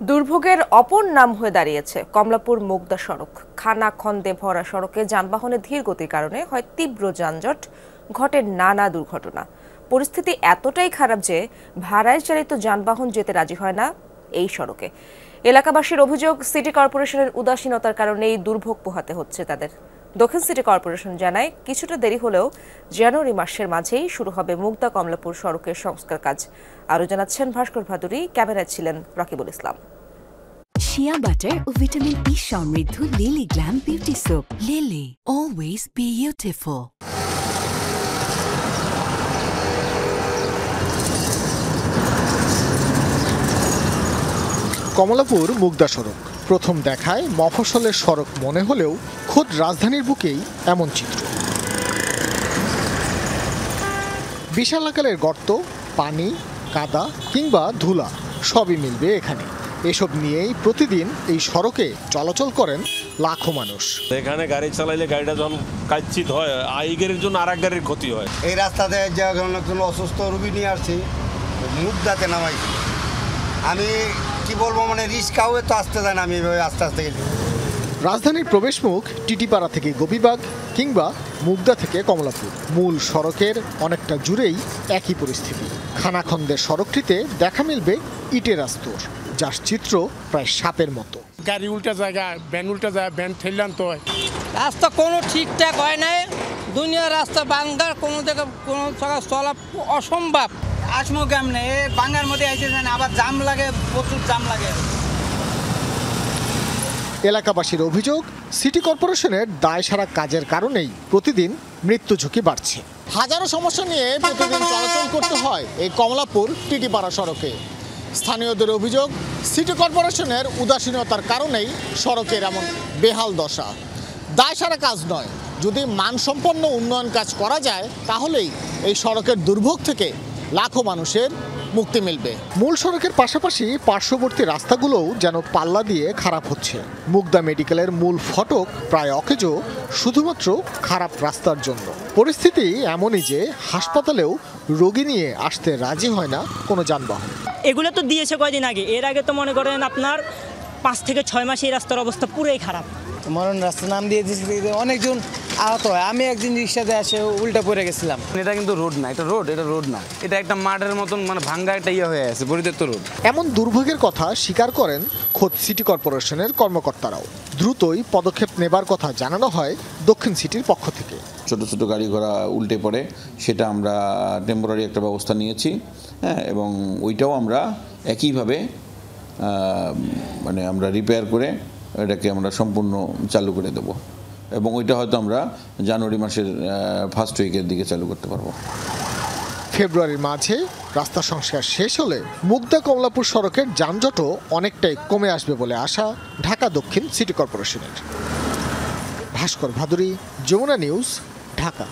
দুর্ভোগের অপর নাম হয়ে দাঁড়িয়েছে কমলাপুর মুগদা সড়ক। খানাখন্দে ভরা সড়কে যানবাহনের ধীর গতির কারণে হয় তীব্র যানজট, ঘটে নানা দুর্ঘটনা। পরিস্থিতি এতটাই খারাপ যে ভাড়ায় চালিত যানবাহন যেতে রাজি হয় না এই সড়কে। এলাকাবাসীর অভিযোগ, সিটি কর্পোরেশনের উদাসীনতার কারণেই দুর্ভোগ পোহাতে হচ্ছে তাদের। দক্ষিণ সিটি কর্পোরেশন জানায়, কিছুটা দেরি হলেও জানুয়ারি মাসের মাঝেই শুরু হবে মুগদা কমলাপুর সড়কের সংস্কার কাজ। আরও জানাচ্ছেন ভাস্কর ভাদুরী, ক্যামেরায় ছিলেন রাকিবুল ইসলাম। শিয়া বাটার ও ভিটামিন ই সমৃদ্ধ lily glam beauty soap. Lily, always beautiful. Kamalapur Mugda সড়ক প্রথম দেখায় মফস্বলের সড়ক মনে হলেও খোদ রাজধানীর বুকেই এমন চিত্র। বিশাল আকারের গর্ত, পানি, কাদা কিংবা ধুলা সবই মিলবে এখানে। এসব নিয়েই প্রতিদিন এই সড়কে চলাচল করেন লাখো মানুষ। এখানে গাড়ি চালাইলে গাড়িটা যখন কাচ্ছিত হয়, এই গাড়ির জন্য আর এক গাড়ির ক্ষতি হয়। এই রাস্তাতে যখন একজন অসুস্থ রোগী নিয়ে আসছি, মুগদাতে নামাইছি। আমি কি বলবো, মানে রিস্কাও তো আসতে দেয় না, আমি আস্তে আস্তে গেছি। রাজধানীর প্রবেশমুখ টিটিপাড়া থেকে গোপীবাগ কিংবা মুগদা থেকে কমলাপুর, মূল সড়কের অনেকটা জুড়েই একই পরিস্থিতি। খানাখন্দের সড়কটিতে দেখা মিলবে ইটের আস্তর, যার চিত্র প্রায় সাপের মতো। গাড়ি উল্টা জায়গা, ভ্যান উল্টা যায়, ভ্যান ঠেললাম তো। রাস্তা কোনো ঠিকঠাক হয় নাই, দুনিয়ার রাস্তা বাঙ্গার, কোনো জায়গায় কোনো জায়গায় চলা অসম্ভব। আসমো কেমনে বাঙ্গার মধ্যে আইসে আবার জাম লাগে, প্রচুর জাম লাগে। এলাকাবাসীর অভিযোগ, সিটি কর্পোরেশনের দায়সারা কাজের কারণেই প্রতিদিন মৃত্যু ঝুঁকি বাড়ছে। হাজারো সমস্যা নিয়ে প্রতিদিন চলাচল করতে হয় এই কমলাপুর টিটিপাড়া সড়কে। স্থানীয়দের অভিযোগ, সিটি কর্পোরেশনের উদাসীনতার কারণেই সড়কের এমন বেহাল দশা। দায়সারা কাজ নয়, যদি মানসম্পন্ন উন্নয়ন কাজ করা যায় তাহলেই এই সড়কের দুর্ভোগ থেকে লাখো মানুষের মুক্তি মিলবে। মূল সড়কের পাশাপাশি পার্শ্ববর্তী রাস্তাগুলোও যেন পাল্লা দিয়ে খারাপ হচ্ছে। মুগদা মেডিকেলের মূল ফটক প্রায় অকেজো শুধুমাত্র খারাপ রাস্তার জন্য। পরিস্থিতি এমনই যে হাসপাতালেও রোগী নিয়ে আসতে রাজি হয় না কোনো যানবাহন। এগুলো তো দিয়েছে কয়দিন আগে, এর আগে তো মনে করেন আপনার 5 থেকে 6 মাস এই রাস্তার অবস্থা পুরোই খারাপ। মরণ রাস্তার নাম দিয়ে দিয়েছে, অনেকজন আহত হয়। আমি একদিন রিক্সাতে আসে উল্টা পড়ে গেছিলাম। এটা কিন্তু রোড না, এটা রোড না, এটা একটা মাঠের মতন, মানে ভাঙ্গা একটা হয়ে আছে, পরিত্যক্ত রোড। এমন দুর্ভোগের কথা স্বীকার করেন খোদ সিটি কর্পোরেশনের কর্মকর্তারাও। দ্রুতই পদক্ষেপ নেবার কথা জানানো হয় দক্ষিণ সিটির পক্ষ থেকে। ছোট ছোট গাড়ি ঘোড়া উল্টে পড়ে, সেটা আমরা টেম্পোরারি একটা ব্যবস্থা নিয়েছি, হ্যাঁ, এবং ওইটাও আমরা একইভাবে মানে আমরা রিপেয়ার করে এটাকে আমরা সম্পূর্ণ চালু করে দেব, এবং ওইটা হয়তো আমরা জানুয়ারি মাসের ফার্স্ট উইকের দিকে চালু করতে পারবো। ফেব্রুয়ারির মাঝে রাস্তা সংস্কার শেষ হলে মুগদা কমলাপুর সড়কের যানজটও অনেকটাই কমে আসবে বলে আশা ঢাকা দক্ষিণ সিটি কর্পোরেশনের। ভাস্কর ভাদুরী, যমুনা নিউজ, ঢাকা।